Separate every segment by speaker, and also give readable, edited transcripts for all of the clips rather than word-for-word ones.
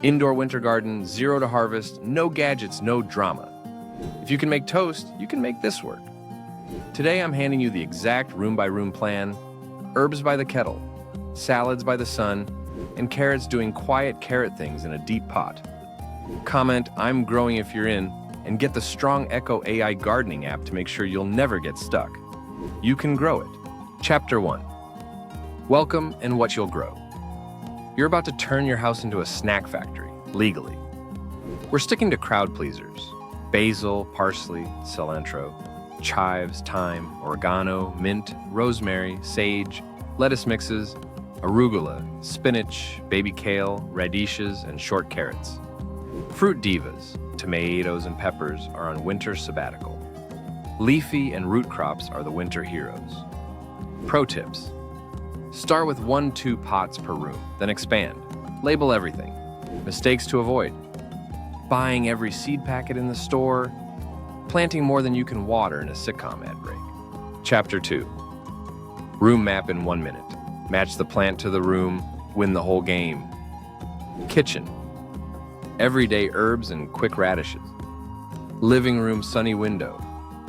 Speaker 1: Indoor winter garden, zero to harvest, no gadgets, no drama. If you can make toast, you can make this work. Today I'm handing you the exact room-by-room plan, herbs by the kettle, salads by the sun, and carrots doing quiet carrot things in a deep pot. Comment, "I'm growing if you're in," and get the Strong Echo AI gardening app to make sure you'll never get stuck. You can grow it. Chapter 1. Welcome and what you'll grow. You're about to turn your house into a snack factory, legally. We're sticking to crowd pleasers: basil, parsley, cilantro, chives, thyme, oregano, mint, rosemary, sage, lettuce mixes, arugula, spinach, baby kale, radishes, and short carrots. Fruit divas, tomatoes and peppers, are on winter sabbatical. Leafy and root crops are the winter heroes. Pro tips: start with 1-2 pots per room, then expand. Label everything. Mistakes to avoid: buying every seed packet in the store, planting more than you can water in a sitcom ad break. Chapter 2. Room map in 1 minute. Match the plant to the room, win the whole game. Kitchen: everyday herbs and quick radishes. Living room sunny window: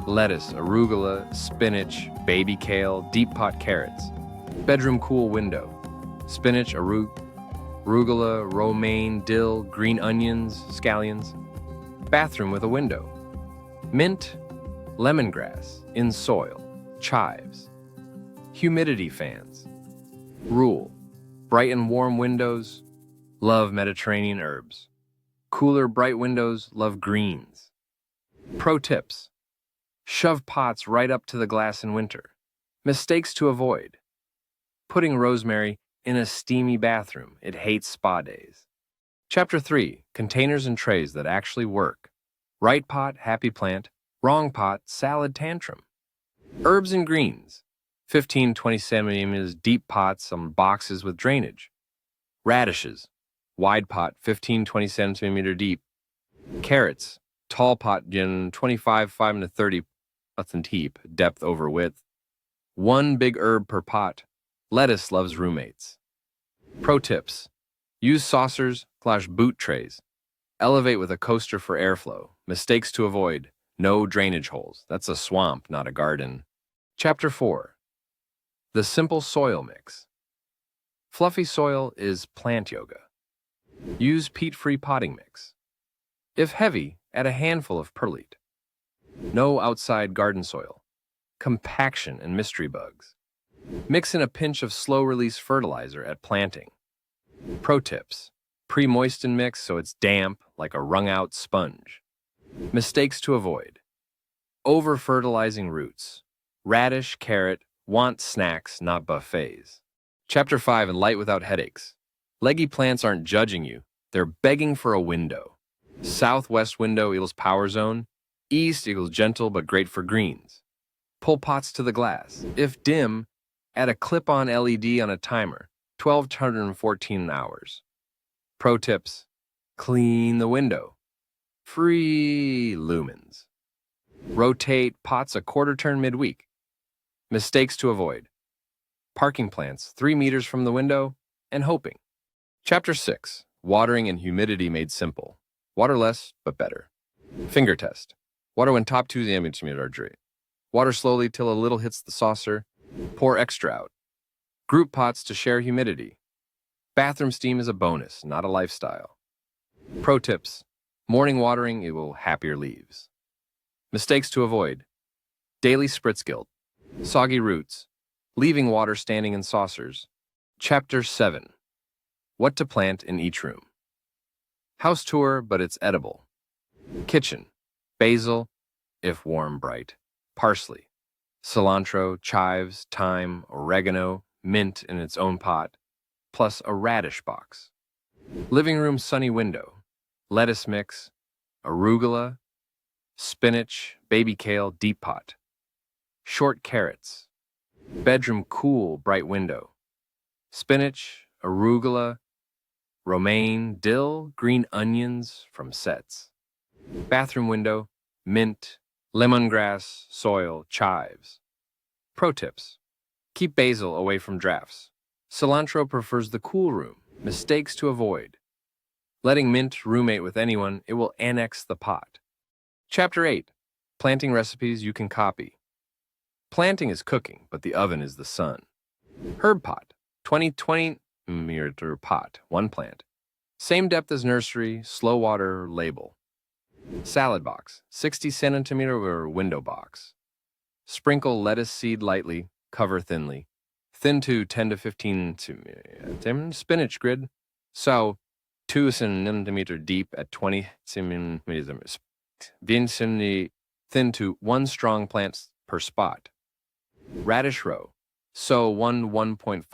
Speaker 1: lettuce, arugula, spinach, baby kale, deep pot carrots. Bedroom cool window: spinach, arugula, romaine, dill, green onions, scallions. Bathroom with a window: mint, lemongrass, in soil, chives. Humidity fans. Rule: bright and warm windows, love Mediterranean herbs. Cooler, bright windows, love greens. Pro tips: shove pots right up to the glass in winter. Mistakes to avoid: putting rosemary in a steamy bathroom. It hates spa days. Chapter 3. Containers and trays that actually work. Right pot, happy plant. Wrong pot, salad tantrum. Herbs and greens: 15-20 centimeters deep pots on boxes with drainage. Radishes: wide pot, 15-20 centimeter deep. Carrots: tall pot, 25 to 30 deep, depth over width. 1 big herb per pot. Lettuce loves roommates. Pro tips: use saucers/boot trays. Elevate with a coaster for airflow. Mistakes to avoid: no drainage holes. That's a swamp, not a garden. Chapter 4. The simple soil mix. Fluffy soil is plant yoga. Use peat-free potting mix. If heavy, add a handful of perlite. No outside garden soil. Compaction and mystery bugs. Mix in a pinch of slow-release fertilizer at planting. Pro tips: pre-moisten mix so it's damp like a wrung-out sponge. Mistakes to avoid: over-fertilizing roots. Radish, carrot want snacks, not buffets. Chapter 5. And light without headaches. Leggy plants aren't judging you. They're begging for a window. Southwest window equals power zone. East equals gentle but great for greens. Pull pots to the glass. If dim, add a clip-on LED on a timer, 1214 hours. Pro tips: clean the window. Free lumens. Rotate pots a quarter turn midweek. Mistakes to avoid: parking plants 3 meters from the window and hoping. Chapter 6. Watering and humidity made simple. Water less, but better. Finger test. Water when top 2 centimeters are dry. Water slowly till a little hits the saucer. Pour extra out. Group pots to share humidity. Bathroom steam is a bonus, not a lifestyle. Pro tips: morning watering equals happier leaves. Mistakes to avoid: daily spritz guilt. Soggy roots. Leaving water standing in saucers. Chapter 7. What to plant in each room. House tour, but it's edible. Kitchen: basil, if warm, bright. Parsley. Cilantro, chives, thyme, oregano, mint in its own pot, plus a radish box. Living room sunny window. Lettuce mix, arugula, spinach, baby kale, deep pot. Short carrots. Bedroom cool, bright window. Spinach, arugula, romaine, dill, green onions from sets. Bathroom window: mint, lemongrass, soil, chives. Pro tips: keep basil away from drafts. Cilantro prefers the cool room. Mistakes to avoid: Letting mint roommate with anyone, it will annex the pot. Chapter 8. Planting recipes you can copy. Planting is cooking, but the oven is the sun. Herb pot, 20 millimeter pot, 1 plant. Same depth as nursery, slow water label. Salad box, 60 centimeter window box. Sprinkle lettuce seed lightly, cover thinly. Thin to 10 to 15 spinach grid. Sow 2 centimeter deep at 20 centimeters. Thin to 1 strong plant per spot. Radish row. Sow 1.5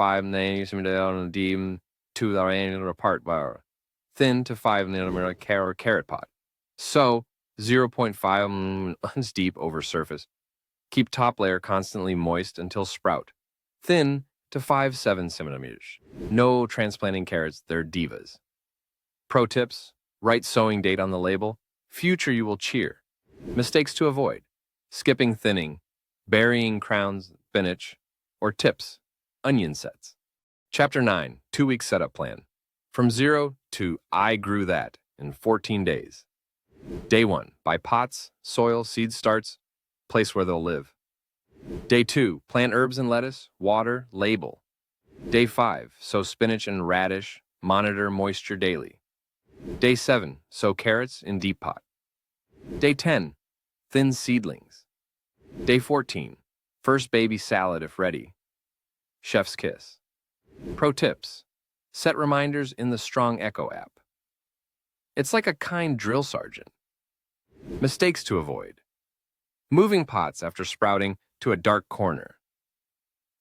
Speaker 1: centimeter deep, 2 centimeter apart. Thin to 5 millimeter carrot pot. Sow 0.5 inches deep over surface. Keep top layer constantly moist until sprout. Thin to 5-7 centimeters. No transplanting carrots, they're divas. Pro tips: write sowing date on the label. Future you will cheer. Mistakes to avoid: skipping thinning, burying crowns, spinach, or tips: onion sets. Chapter 9. 2-week setup plan. From 0 to I grew that in 14 days. Day 1. Buy pots, soil, seed starts, place where they'll live. Day 2. Plant herbs and lettuce, water, label. Day 5. Sow spinach and radish, monitor moisture daily. Day 7. Sow carrots in deep pot. Day 10. Thin seedlings. Day 14. First baby salad if ready. Chef's kiss. Pro tips: set reminders in the Strong Echo app. It's like a kind drill sergeant. Mistakes to avoid: moving pots after sprouting to a dark corner.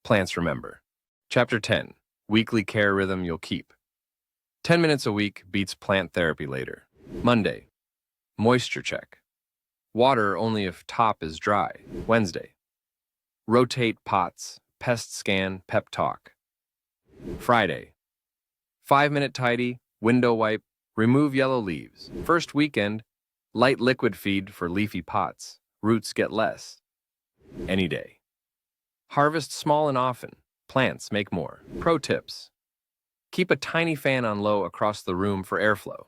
Speaker 1: Plants remember. Chapter 10. Weekly care rhythm you'll keep. 10 minutes a week beats plant therapy later. Monday. Moisture check. Water only if top is dry. Wednesday. Rotate pots, pest scan, pep talk. Friday. 5-minute tidy, window wipe, remove yellow leaves. First weekend, light liquid feed for leafy pots. Roots get less. Any day. Harvest small and often. Plants make more. Pro tips: keep a tiny fan on low across the room for airflow.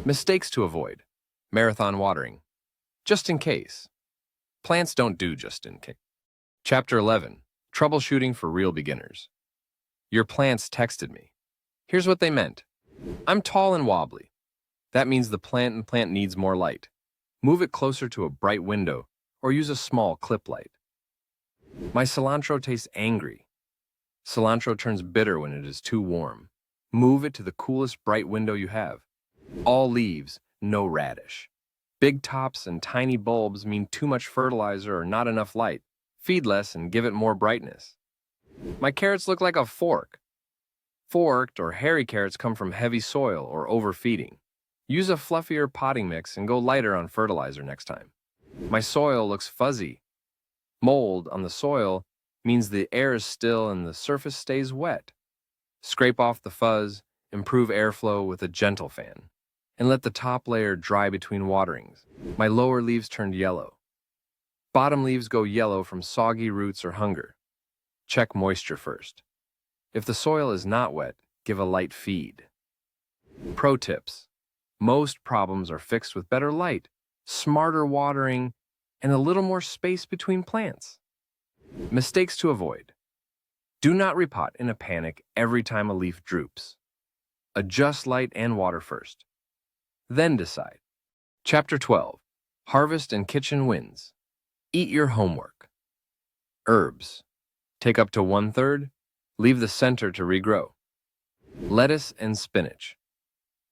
Speaker 1: Mistakes to avoid: marathon watering. Just in case. Plants don't do just in case. Chapter 11. Troubleshooting for real beginners. Your plants texted me. Here's what they meant. I'm tall and wobbly. That means the plant needs more light. Move it closer to a bright window or use a small clip light. My cilantro tastes angry. Cilantro turns bitter when it is too warm. Move it to the coolest bright window you have. All leaves, no radish. Big tops and tiny bulbs mean too much fertilizer or not enough light. Feed less and give it more brightness. My carrots look like a fork. Forked or hairy carrots come from heavy soil or overfeeding. Use a fluffier potting mix and go lighter on fertilizer next time. My soil looks fuzzy. Mold on the soil means the air is still and the surface stays wet. Scrape off the fuzz, improve airflow with a gentle fan, and let the top layer dry between waterings. My lower leaves turned yellow. Bottom leaves go yellow from soggy roots or hunger. Check moisture first. If the soil is not wet, give a light feed. Pro tips: most problems are fixed with better light, smarter watering, and a little more space between plants. Mistakes to avoid: do not repot in a panic every time a leaf droops. Adjust light and water first. Then decide. Chapter 12. Harvest and kitchen wins. Eat your homework. Herbs. Take up to 1/3. Leave the center to regrow. Lettuce and spinach.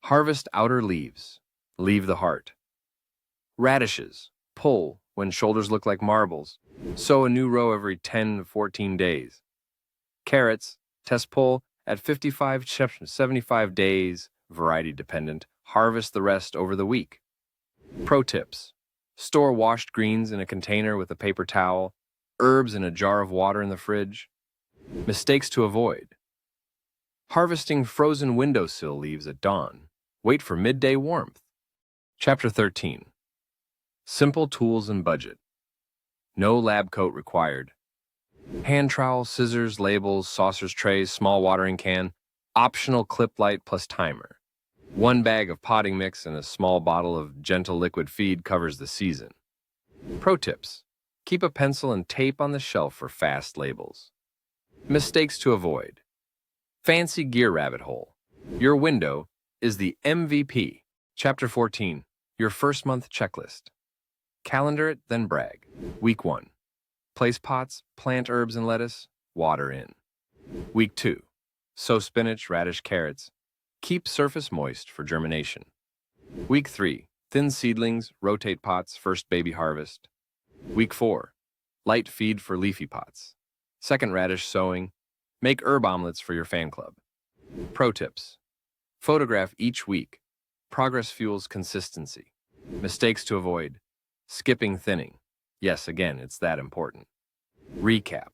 Speaker 1: Harvest outer leaves. Leave the heart. Radishes. Pull when shoulders look like marbles. Sow a new row every 10 to 14 days. Carrots. Test pull at 55 to 75 days, variety dependent. Harvest the rest over the week. Pro tips: store washed greens in a container with a paper towel, herbs in a jar of water in the fridge. Mistakes to avoid: harvesting frozen windowsill leaves at dawn. Wait for midday warmth. Chapter 13. Simple tools and budget. No lab coat required. Hand trowel, scissors, labels, saucers, trays, small watering can, optional clip light plus timer. One bag of potting mix and a small bottle of gentle liquid feed covers the season. Pro tips. Keep a pencil and tape on the shelf for fast labels. Mistakes to avoid. Fancy gear rabbit hole. Your window is the MVP. Chapter 14. Your first month checklist. Calendar it, then brag. Week 1. Place pots, plant herbs and lettuce, water in. Week 2. Sow spinach, radish, carrots. Keep surface moist for germination. Week 3. Thin seedlings, rotate pots, first baby harvest. Week 4. Light feed for leafy pots. Second radish sowing. Make herb omelets for your fan club. Pro tips. Photograph each week. Progress fuels consistency. Mistakes to avoid. Skipping thinning. Yes, again, it's that important. Recap.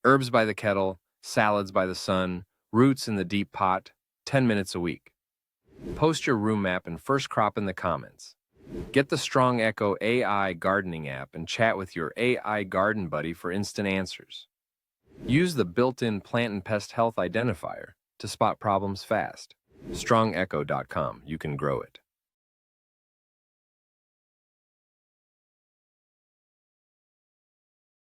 Speaker 1: Herbs by the kettle, salads by the sun, roots in the deep pot, 10 minutes a week. Post your room map and first crop in the comments. Get the Strong Echo AI gardening app and chat with your AI garden buddy for instant answers. Use the built-in plant and pest health identifier to spot problems fast. StrongEcho.com, you can grow it.